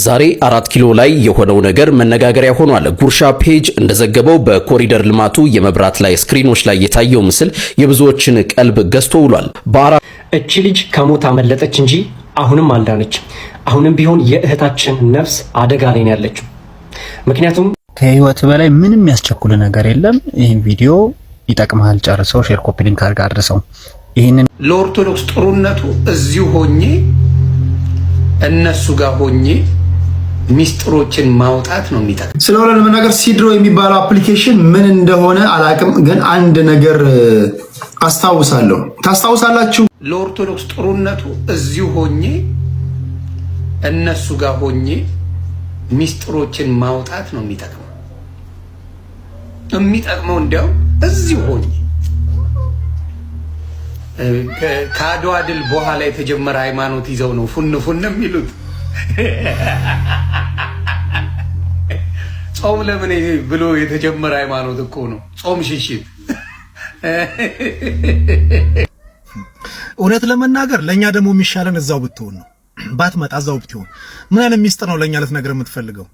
ዛሬ 4 ኪሎ ላይ የሆነው ነገር መነጋገሪያ ሆኗል። ጉርሻ ፔጅ እንደዘገበው በኮሪደር ልማቱ የመብራት ላይ ስክሪኖች ላይ የታየው ምስል የብዙዎችን ቀልብ ገዝቶ ውሏል። እቺ ልጅ ከሞት አመለጠች እንጂ አሁንም አልዳነች። አሁንም ቢሆን የእህታችን ነፍስ አደጋ ላይ ነው ያለችው። ምክንያቱም ከህይወት በላይ ምንም ያስቸኩል ነገር የለም። ይህን ቪዲዮ ይጠቅማል፣ ጨርሰው ሼር፣ ኮፒ ሊንክ አድርጋ አድርሰው። ይሄንን ለኦርቶዶክስ ጥሩነቱ እዚሁ ሆኜ እነሱ ጋር ሆኜ ሚስጥሮችን ማውጣት ነው የሚጠቅም። ስለሆነ ለመናገር ሲድሮ የሚባለው አፕሊኬሽን ምን እንደሆነ አላቅም፣ ግን አንድ ነገር አስታውሳለሁ። ታስታውሳላችሁ? ለኦርቶዶክስ ጥሩነቱ እዚሁ ሆኜ እነሱ ጋር ሆኜ ሚስጥሮችን ማውጣት ነው የሚጠቅመው እንዲያው እዚሁ ሆኜ ከአድዋ ድል በኋላ የተጀመረ ሃይማኖት ይዘው ነው ፉን የሚሉት። ጾም ለምን ብሎ የተጀመረ ሃይማኖት እኮ ነው ጾም ሽሽት። እውነት ለመናገር ለኛ ደግሞ የሚሻለን እዛው ብትሆን ነው። ባትመጣ እዛው ብትሆን ምን አይነት ሚስጥር ነው ለኛ ልትነግረን የምትፈልገው?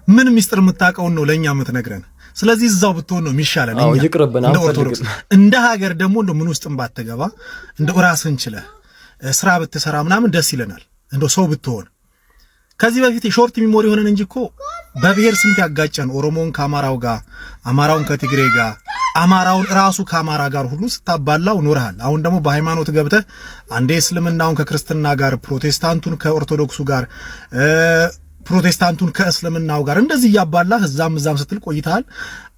ምን ሚስጥር የምታውቀው ነው ለኛ የምትነግረን? ስለዚህ እዛው ብትሆን ነው የሚሻለን። እንደ ኦርቶዶክስ እንደ ሀገር ደግሞ እንደ ምን ውስጥም ባትገባ እንደ ራስን ችለህ ስራ ብትሰራ ምናምን ደስ ይለናል። እንደ ሰው ብትሆን ከዚህ በፊት ሾርት ሚሞሪ ሆነን እንጂ እኮ በብሔር ስንት ያጋጨን፣ ኦሮሞን ከአማራው ጋር፣ አማራውን ከትግሬ ጋር፣ አማራውን ራሱ ከአማራ ጋር ሁሉ ስታባላው ኖርሃል። አሁን ደግሞ በሃይማኖት ገብተህ አንዴ እስልምናውን ከክርስትና ጋር፣ ፕሮቴስታንቱን ከኦርቶዶክሱ ጋር፣ ፕሮቴስታንቱን ከእስልምናው ጋር እንደዚህ ያባላህ እዛም ስትል ቆይተሃል።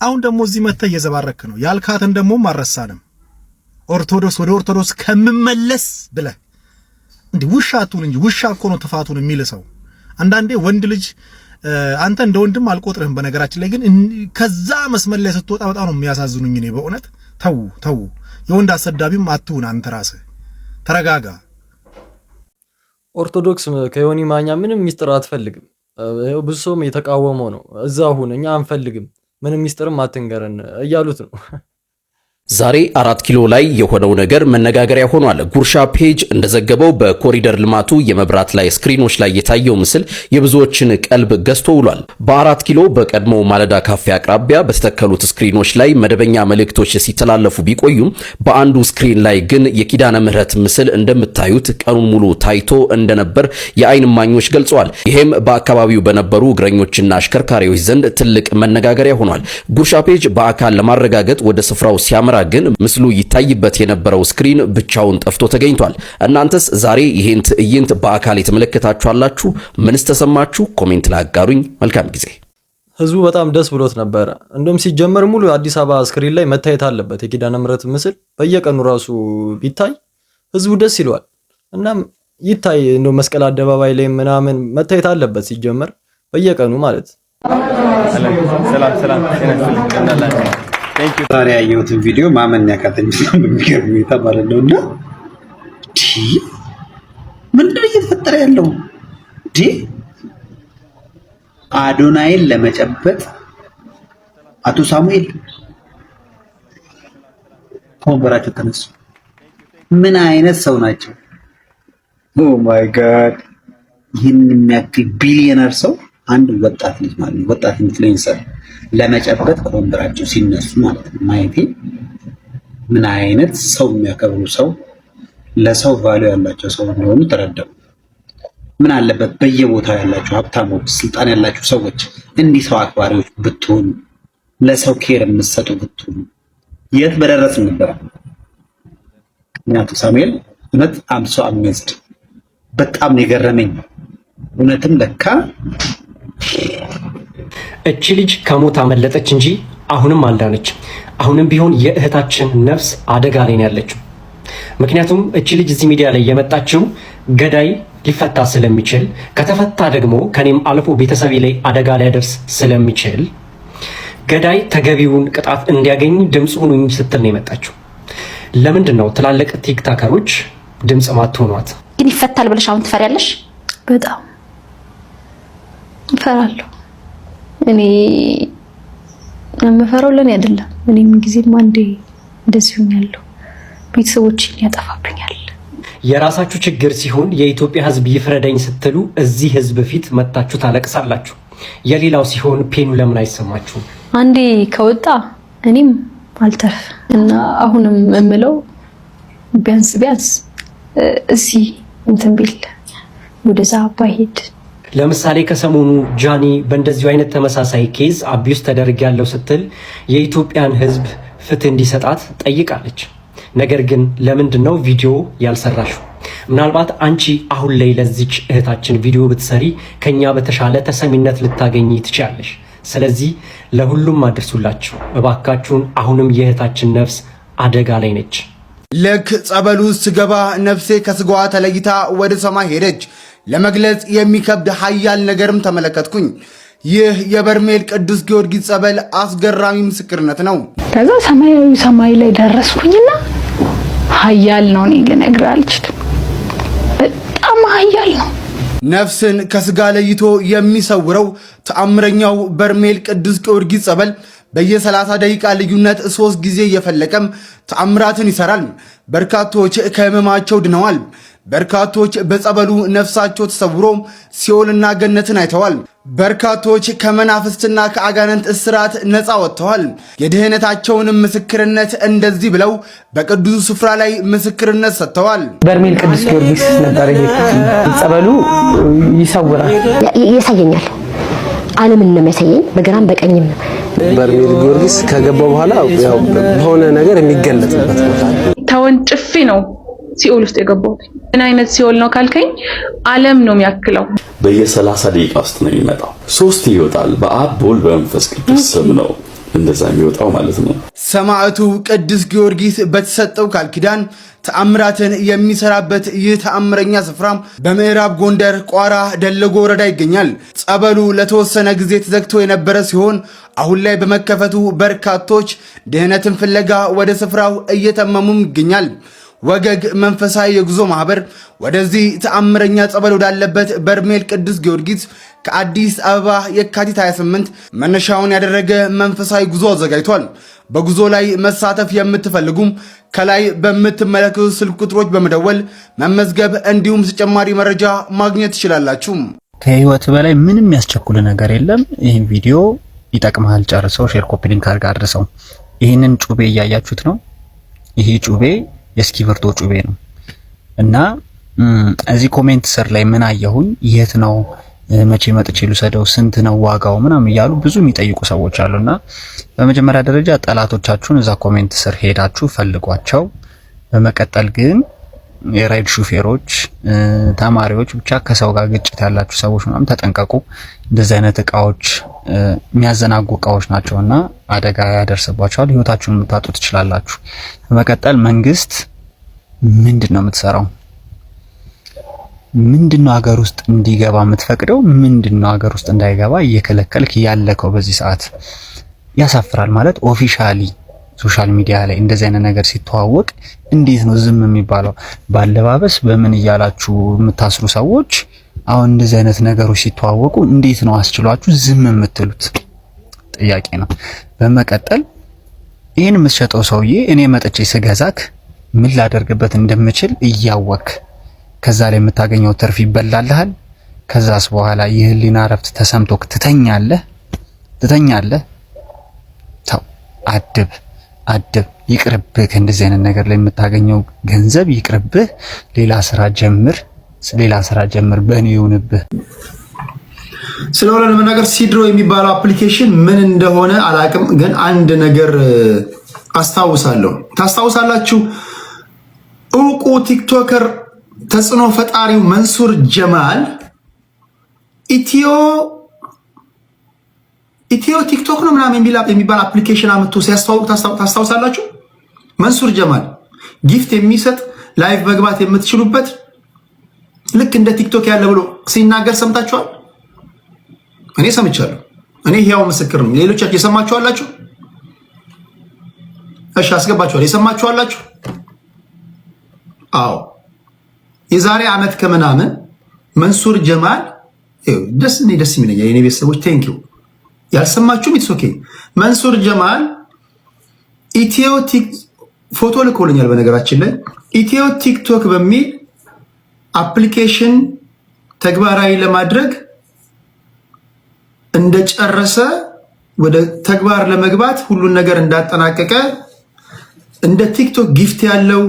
አሁን ደግሞ እዚህ መተህ እየዘባረክ ነው። ያልካትን ደግሞ ማረሳንም ኦርቶዶክስ ወደ ኦርቶዶክስ ከምመለስ ብለህ እንዴ ውሻቱን እንጂ ውሻ እኮ ነው ጥፋቱን የሚል ሰው። አንዳንዴ ወንድ ልጅ አንተ እንደ ወንድም አልቆጥርህም። በነገራችን ላይ ግን ከዛ መስመር ላይ ስትወጣ በጣም ነው የሚያሳዝኑኝ። እኔ በእውነት ተው የወንድ አሰዳቢም አትሁን። አንተ ራስህ ተረጋጋ። ኦርቶዶክስ ከዮኒ ማኛ ምንም ሚስጥር አትፈልግም። ብዙ ሰውም የተቃወመው ነው። እዛው ሁን እኛ አንፈልግም ምንም ሚስጥርም አትንገረን እያሉት ነው። ዛሬ 4 ኪሎ ላይ የሆነው ነገር መነጋገሪያ ሆኗል። ጉርሻ ፔጅ እንደዘገበው በኮሪደር ልማቱ የመብራት ላይ ስክሪኖች ላይ የታየው ምስል የብዙዎችን ቀልብ ገዝቶ ውሏል። በ4 ኪሎ በቀድሞ ማለዳ ካፌ አቅራቢያ በተተከሉት ስክሪኖች ላይ መደበኛ መልእክቶች ሲተላለፉ ቢቆዩም በአንዱ ስክሪን ላይ ግን የኪዳነ ምህረት ምስል እንደምታዩት ቀኑን ሙሉ ታይቶ እንደነበር የአይን እማኞች ገልጸዋል። ይሄም በአካባቢው በነበሩ እግረኞችና አሽከርካሪዎች ዘንድ ትልቅ መነጋገሪያ ሆኗል። ጉርሻ ፔጅ በአካል ለማረጋገጥ ወደ ስፍራው ሲያመራ ግን ምስሉ ይታይበት የነበረው ስክሪን ብቻውን ጠፍቶ ተገኝቷል። እናንተስ ዛሬ ይሄን ትዕይንት በአካል የተመለከታችሁ አላችሁ? ምንስ ተሰማችሁ? ኮሜንት ላይ አጋሩኝ። መልካም ጊዜ። ህዝቡ በጣም ደስ ብሎት ነበር። እንደውም ሲጀመር ሙሉ አዲስ አበባ ስክሪን ላይ መታየት አለበት የኪዳነ ምህረት ምስል በየቀኑ ራሱ ቢታይ ህዝቡ ደስ ይለዋል። እናም ይታይ እንደው መስቀል አደባባይ ላይ ምናምን መታየት አለበት ሲጀመር በየቀኑ ማለት። ሰላም ዛሬ ያየሁትን ቪዲዮ ማመን ያካተኝ ነው የሚገርም የተባለ ነውና ምንድነው እየተፈጠረ ያለው? አዶናይን ለመጨበጥ አቶ ሳሙኤል ኮንበራቸው ተነሱ። ምን አይነት ሰው ናቸው? ኦ ማይ ጋድ! ይህን የሚያክል ቢሊዮነር ሰው አንድ ወጣት ልጅ ማለት ነው፣ ወጣት ኢንፍሉዌንሰር ለመጨበጥ ኮንበራቸው ሲነሱ ማለት ነው። ማየቴ ምን አይነት ሰው የሚያከብሩ ሰው፣ ለሰው ቫልዩ ያላቸው ሰው እንደሆኑ ተረዳው። ምን አለበት በየቦታው ያላችሁ ሀብታሞች፣ ስልጣን ያላችሁ ሰዎች እንዲህ ሰው አክባሪዎች ብትሆኑ፣ ለሰው ኬር የምትሰጡ ብትሆኑ የት በደረስን ነበር። ምክንያቱም ሳሙኤል እውነት አምሶ አሜዝድ በጣም ነው የገረመኝ። እውነትም ለካ እቺ ልጅ ከሞት አመለጠች እንጂ አሁንም አልዳነች። አሁንም ቢሆን የእህታችን ነፍስ አደጋ ላይ ነው ያለችው። ምክንያቱም እቺ ልጅ እዚህ ሚዲያ ላይ የመጣችው ገዳይ ሊፈታ ስለሚችል፣ ከተፈታ ደግሞ ከኔም አልፎ ቤተሰቤ ላይ አደጋ ሊያደርስ ስለሚችል ገዳይ ተገቢውን ቅጣት እንዲያገኝ ድምፅ ሁኑኝ ስትል ነው የመጣችው። ለምንድን ነው ትላልቅ ቲክታከሮች ድምፅ ማትሆኗት? ግን ይፈታል ብለሽ አሁን ትፈሪያለሽ? በጣም እፈራለሁ። እኔ የምፈራው ለኔ አይደለም። እኔ ምን ጊዜም አንዴ እንደዚህ ሆኛለሁ። ቤተሰቦችን ያጠፋብኛል። የራሳችሁ ችግር ሲሆን የኢትዮጵያ ሕዝብ ይፍረደኝ ስትሉ እዚህ ሕዝብ ፊት መታችሁ ታለቅሳላችሁ። የሌላው ሲሆን ፔኑ ለምን አይሰማችሁም? አንዴ ከወጣ እኔም አልተርፍ እና አሁንም እምለው ቢያንስ እዚህ እንትን ቢል ወደዛ ባይሄድ። ለምሳሌ ከሰሞኑ ጃኒ በእንደዚሁ አይነት ተመሳሳይ ኬዝ አቢዩስ ተደርጊያለሁ ስትል የኢትዮጵያን ሕዝብ ፍትህ እንዲሰጣት ጠይቃለች። ነገር ግን ለምንድን ነው ቪዲዮ ያልሰራሽው? ምናልባት አንቺ አሁን ላይ ለዚች እህታችን ቪዲዮ ብትሰሪ ከኛ በተሻለ ተሰሚነት ልታገኝ ትችላለሽ። ስለዚህ ለሁሉም አድርሱላችሁ እባካችሁን። አሁንም የእህታችን ነፍስ አደጋ ላይ ነች። ልክ ጸበሉ ስገባ ነፍሴ ከስጋዋ ተለይታ ወደ ሰማይ ሄደች። ለመግለጽ የሚከብድ ኃያል ነገርም ተመለከትኩኝ። ይህ የበርሜል ቅዱስ ጊዮርጊስ ጸበል አስገራሚ ምስክርነት ነው። ከዛ ሰማያዊ ሰማይ ላይ ደረስኩኝና ኃያል ነው። እኔ ግን እግር አልችልም። በጣም ኃያል ነው። ነፍስን ከስጋ ለይቶ የሚሰውረው ተአምረኛው በርሜል ቅዱስ ጊዮርጊስ ጸበል በየ30 ደቂቃ ልዩነት 3 ጊዜ እየፈለቀም ተአምራትን ይሰራል። በርካቶች ከህመማቸው ድነዋል። በርካቶች በጸበሉ ነፍሳቸው ተሰውሮ ሲኦልና ገነትን አይተዋል። በርካቶች ከመናፍስትና ከአጋንንት እስራት ነፃ ወጥተዋል። የድህነታቸውንም ምስክርነት እንደዚህ ብለው በቅዱሱ ስፍራ ላይ ምስክርነት ሰጥተዋል። በርሜል ቅዱስ ጊዮርጊስ ነበር። ጸበሉ ይሰውራል፣ ያሳየኛል። ዓለምን ነው የሚያሳየኝ፣ በግራም በቀኝም ነው። በርሜል ጊዮርጊስ ከገባ በኋላ ያው በሆነ ነገር የሚገለጥበት ቦታ ተወንጭፌ ነው ሲኦል ውስጥ የገባሁት። ምን አይነት ሲኦል ነው ካልከኝ ዓለም ነው የሚያክለው። በየ30 ደቂቃ ውስጥ ነው የሚመጣው። 3 ይወጣል። በአብ በወልድ በመንፈስ ቅዱስ ስም ነው እንደዛ የሚወጣው ማለት ነው። ሰማዕቱ ቅዱስ ጊዮርጊስ በተሰጠው ቃል ኪዳን ተአምራትን የሚሰራበት ይህ ተአምረኛ ስፍራ በምዕራብ ጎንደር ቋራ ደለጎ ወረዳ ይገኛል። ጸበሉ ለተወሰነ ጊዜ ተዘግቶ የነበረ ሲሆን አሁን ላይ በመከፈቱ በርካቶች ድህነትን ፍለጋ ወደ ስፍራው እየተመሙም ይገኛል። ወገግ መንፈሳዊ የጉዞ ማህበር ወደዚህ ተአምረኛ ጸበል ወዳለበት በርሜል ቅዱስ ጊዮርጊስ ከአዲስ አበባ የካቲት 28 መነሻውን ያደረገ መንፈሳዊ ጉዞ አዘጋጅቷል። በጉዞ ላይ መሳተፍ የምትፈልጉም ከላይ በምትመለከቱ ስልክ ቁጥሮች በመደወል መመዝገብ እንዲሁም ተጨማሪ መረጃ ማግኘት ትችላላችሁ። ከህይወት በላይ ምንም ያስቸኩል ነገር የለም። ይህን ቪዲዮ ይጠቅማል፣ ጨርሰው ሼር፣ ኮፒ ሊንክ አድርገው። ይህንን ጩቤ እያያችሁት ነው። ይሄ ጩቤ የእስክሪብቶ ጩቤ ነው እና እዚህ ኮሜንት ስር ላይ ምን አየሁኝ፣ የት ነው መቼ መጥቼ ልውሰደው፣ ስንት ነው ዋጋው ምናምን እያሉ ብዙ የሚጠይቁ ሰዎች አሉና በመጀመሪያ ደረጃ ጠላቶቻችሁን እዛ ኮሜንት ስር ሄዳችሁ ፈልጓቸው። በመቀጠል ግን የራይድ ሹፌሮች፣ ተማሪዎች፣ ብቻ ከሰው ጋር ግጭት ያላችሁ ሰዎች ምናምን ተጠንቀቁ። እንደዚህ አይነት እቃዎች የሚያዘናጉ እቃዎች ናቸውና አደጋ ያደርስባችኋል፣ ህይወታችሁን ልታጡ ትችላላችሁ። በመቀጠል መንግስት ምንድነው የምትሰራው? ምንድነው ሀገር ውስጥ እንዲገባ የምትፈቅደው? ምንድነው ሀገር ውስጥ እንዳይገባ እየከለከልክ ያለከው? በዚህ ሰዓት ያሳፍራል። ማለት ኦፊሻሊ ሶሻል ሚዲያ ላይ እንደዚህ አይነት ነገር ሲተዋወቅ እንዴት ነው ዝም የሚባለው? ባለባበስ በምን እያላችሁ የምታስሩ ሰዎች አሁን እንደዚህ አይነት ነገሮች ሲተዋወቁ እንዴት ነው አስችሏችሁ ዝም የምትሉት? ጥያቄ ነው። በመቀጠል ይህን የምትሸጠው ሰውዬ እኔ መጥቼ ስገዛክ ምን ላደርግበት እንደምችል እያወክ ከዛ ላይ የምታገኘው ትርፍ ይበላልሃል። ከዛስ በኋላ የህሊና እረፍት ተሰምቶክ ትተኛለህ። ተው፣ አድብ፣ ይቅርብህ። እንደዚህ አይነት ነገር ላይ የምታገኘው ገንዘብ ይቅርብህ። ሌላ ስራ ጀምር፣ በእኔ ይሁንብህ። ስለሆነ ለመናገር ሲድሮ የሚባለው አፕሊኬሽን ምን እንደሆነ አላቅም፣ ግን አንድ ነገር አስታውሳለሁ። ታስታውሳላችሁ? እውቁ ቲክቶከር ተጽዕኖ ፈጣሪው መንሱር ጀማል ኢትዮ ቲክቶክ ነው ምናምን የሚባል አፕሊኬሽን አመጥቶ ሲያስተዋውቅ ታስታውሳላችሁ? መንሱር ጀማል ጊፍት የሚሰጥ ላይቭ መግባት የምትችሉበት ልክ እንደ ቲክቶክ ያለ ብሎ ሲናገር ሰምታችኋል? እኔ ሰምቻለሁ። እኔ ሕያው ምስክር ነኝ። ሌሎቻችሁ የሰማችኋላችሁ? እሺ አስገባችኋል። የሰማችኋላችሁ? አዎ የዛሬ ዓመት ከምናምን መንሱር ጀማል ደስ የሚለኝ የኔ ቤተሰቦች ቴንኪው። ያልሰማችሁም ኢትስ ኦኬ። መንሱር ጀማል ፎቶ ልኮልኛል። በነገራችን ላይ ኢትዮ ቲክቶክ በሚል አፕሊኬሽን ተግባራዊ ለማድረግ እንደጨረሰ ወደ ተግባር ለመግባት ሁሉን ነገር እንዳጠናቀቀ እንደ ቲክቶክ ጊፍት ያለው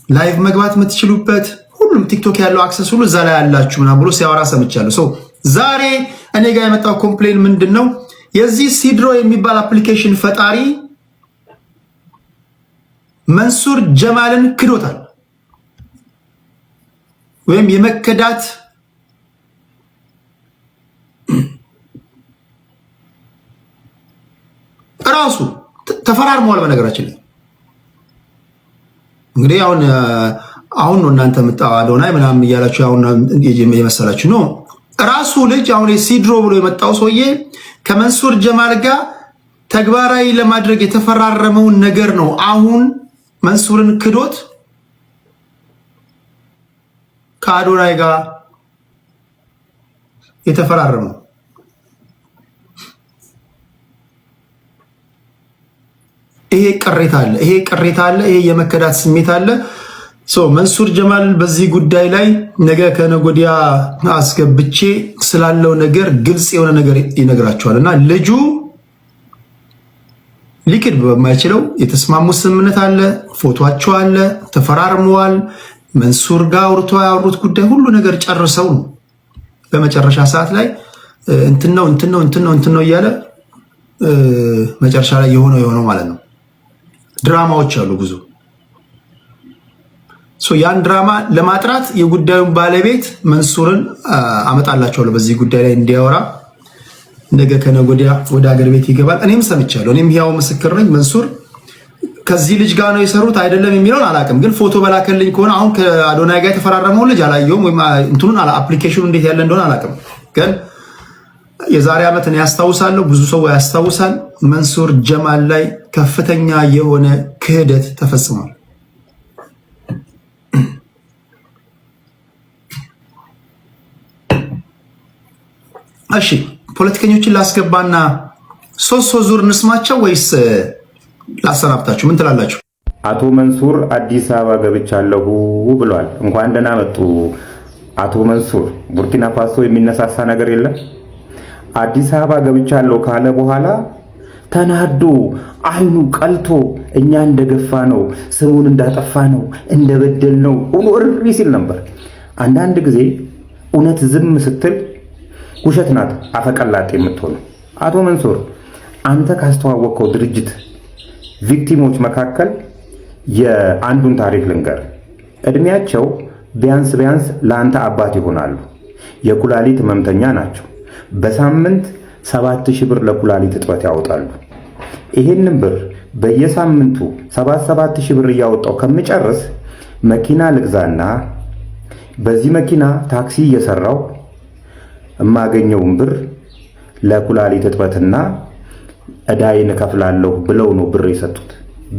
ላይቭ መግባት የምትችሉበት ሁሉም ቲክቶክ ያለው አክሰስ ሁሉ እዛ ላይ ያላችሁ ምናምን ብሎ ሲያወራ ሰምቻለሁ። ዛሬ እኔ ጋር የመጣው ኮምፕሌን ምንድነው? የዚህ ሲድሮ የሚባል አፕሊኬሽን ፈጣሪ መንሱር ጀማልን ክዶታል፣ ወይም የመከዳት ራሱ ተፈራርመዋል። በነገራችን ላይ እንግዲህ አሁን ነው እናንተ መጣው አዶናይ ምናምን እያላችሁ አሁን የመሰላችሁ ነው። ራሱ ልጅ አሁን ሲድሮ ብሎ የመጣው ሰውዬ ከመንሱር ጀማል ጋር ተግባራዊ ለማድረግ የተፈራረመውን ነገር ነው አሁን መንሱርን ክዶት ከአዶናይ ጋር የተፈራረመው። ይሄ ቅሬታ አለ፣ ይሄ የመከዳት ስሜት አለ። መንሱር ጀማል በዚህ ጉዳይ ላይ ነገ ከነገ ወዲያ አስገብቼ ስላለው ነገር ግልጽ የሆነ ነገር ይነግራቸዋል እና ልጁ ሊክድ በማይችለው የተስማሙት ስምምነት አለ፣ ፎቶአቸው አለ፣ ተፈራርመዋል። መንሱር ጋር አውርተው ያወሩት ጉዳይ ሁሉ ነገር ጨርሰው ነው በመጨረሻ ሰዓት ላይ እንትን ነው እያለ መጨረሻ ላይ የሆነው ማለት ነው። ድራማዎች አሉ ብዙ። ያን ድራማ ለማጥራት የጉዳዩን ባለቤት መንሱርን አመጣላቸዋለሁ በዚህ ጉዳይ ላይ እንዲያወራ። ነገ ከነገ ወዲያ ወደ ሀገር ቤት ይገባል። እኔም ሰምቻለሁ። እኔም ያው ምስክር ነኝ። መንሱር ከዚህ ልጅ ጋር ነው የሰሩት አይደለም የሚለውን አላውቅም፣ ግን ፎቶ በላከልኝ ከሆነ አሁን ከአዶናይ ጋር የተፈራረመው ልጅ አላየሁም፣ ወይም እንትኑን አፕሊኬሽኑ እንዴት ያለ እንደሆነ አላውቅም። ግን የዛሬ ዓመት እኔ ያስታውሳለሁ፣ ብዙ ሰው ያስታውሳል። መንሱር ጀማል ላይ ከፍተኛ የሆነ ክህደት ተፈጽሟል። እሺ ፖለቲከኞችን ላስገባና ሶስት ዙር እንስማቸው ወይስ ላሰናብታችሁ? ምን ትላላችሁ? አቶ መንሱር አዲስ አበባ ገብቻለሁ ብሏል። እንኳን ደህና መጡ አቶ መንሱር። ቡርኪና ፋሶ የሚነሳሳ ነገር የለም። አዲስ አበባ ገብቻለሁ ካለ በኋላ ተናዶ አይኑ ቀልቶ እኛ እንደገፋ ነው፣ ስሙን እንዳጠፋ ነው፣ እንደበደል ነው እሪ ሲል ነበር። አንዳንድ ጊዜ እውነት ዝም ስትል ውሸት ናት አፈቀላጤ የምትሆነው። አቶ መንሱር አንተ ካስተዋወቀው ድርጅት ቪክቲሞች መካከል የአንዱን ታሪክ ልንገር። እድሜያቸው ቢያንስ ለአንተ አባት ይሆናሉ። የኩላሊት ህመምተኛ ናቸው። በሳምንት 7000 ብር ለኩላሊት እጥበት ያወጣሉ። ይሄንን ብር በየሳምንቱ 7000 ብር እያወጣው ከምጨርስ መኪና ልግዛና በዚህ መኪና ታክሲ እየሰራው የማገኘውን ብር ለኩላሊት እጥበትና እዳይን ከፍላለሁ ብለው ነው ብር የሰጡት።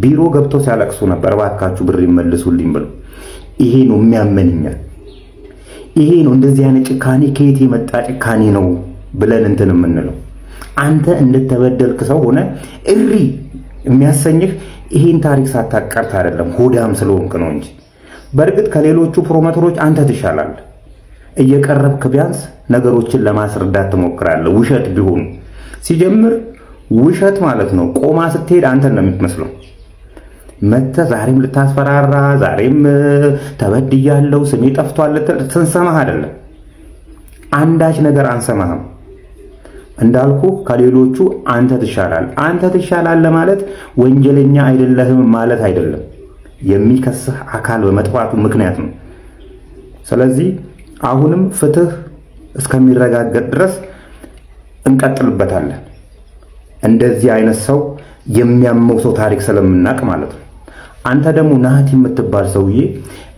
ቢሮ ገብተው ሲያለቅሱ ነበር፣ እባካችሁ ብር ይመልሱልኝ ብለው። ይሄ ነው የሚያመንኛል። ይሄ ነው እንደዚህ አይነት ጭካኔ ከየት የመጣ ጭካኔ ነው ብለን እንትን የምንለው። አንተ እንደተበደልክ ሰው ሆነ እሪ የሚያሰኝህ ይሄን ታሪክ ሳታቀርት አይደለም፣ ሆዳም ስለሆንክ ነው እንጂ። በእርግጥ ከሌሎቹ ፕሮሞተሮች አንተ ትሻላለህ። እየቀረብክ ቢያንስ ነገሮችን ለማስረዳት ትሞክራለህ፣ ውሸት ቢሆኑ። ሲጀምር ውሸት ማለት ነው ቆማ ስትሄድ አንተን ነው የምትመስለው። መተህ ዛሬም ልታስፈራራ፣ ዛሬም ተበድያለሁ ስሜ ጠፍቷል ልትል ስንሰማህ አይደለም። አንዳች ነገር አንሰማህም። እንዳልኩ ከሌሎቹ አንተ ትሻላለህ። አንተ ትሻላለህ ማለት ወንጀለኛ አይደለህም ማለት አይደለም። የሚከስህ አካል በመጥፋቱ ምክንያት ነው። ስለዚህ አሁንም ፍትህ እስከሚረጋገጥ ድረስ እንቀጥልበታለን። እንደዚህ አይነት ሰው የሚያመው ሰው ታሪክ ስለምናቅ ማለት ነው። አንተ ደግሞ ናቲ የምትባል ሰውዬ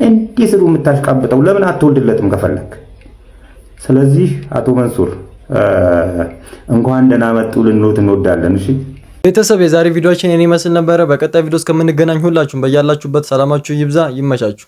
እንዲህ ስሉ የምታሽቃብጠው ለምን አትወልድለትም ከፈለክ? ስለዚህ አቶ መንሱር እንኳን ደህና መጡ ልንሎት እንወዳለን። እሺ ቤተሰብ፣ የዛሬ ቪዲዮአችን የኔ መስል ነበረ። በቀጣይ ቪዲዮ እስከምንገናኝ ሁላችሁም በያላችሁበት ሰላማችሁ ይብዛ፣ ይመቻችሁ።